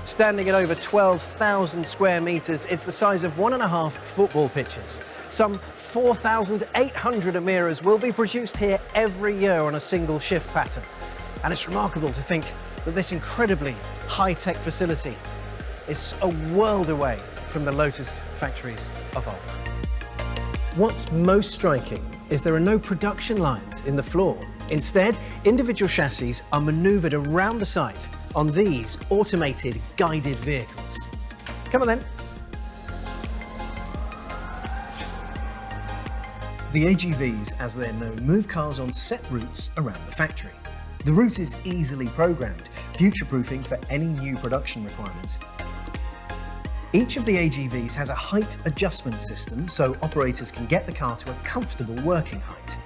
Standing at over 12,000 square metres, it's the size of 1.5 football pitches. Some 4,800 Emiras will be produced here every year on a single shift pattern. And it's remarkable to think that this incredibly high-tech facility is a world away from the Lotus factories of old. What's most striking is there are no production lines in the floor. Instead, individual chassis are manoeuvred around the site on these automated guided vehicles. Come on then. The AGVs, as they're known, move cars on set routes around the factory. The route is easily programmed, future-proofing for any new production requirements. Each of the AGVs has a height adjustment system, so operators can get the car to a comfortable working height.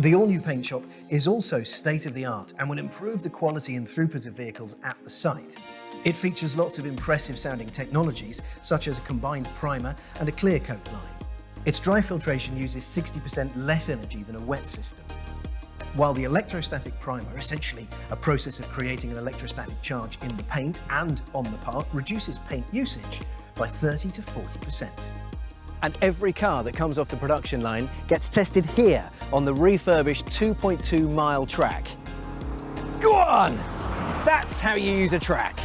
The all-new paint shop is also state-of-the-art and will improve the quality and throughput of vehicles at the site. It features lots of impressive-sounding technologies, such as a combined primer and a clear coat line. Its dry filtration uses 60% less energy than a wet system, while the electrostatic primer, essentially a process of creating an electrostatic charge in the paint and on the part, reduces paint usage by 30 to 40%. And every car that comes off the production line gets tested here on the refurbished 2.2-mile track. Go on! That's how you use a track.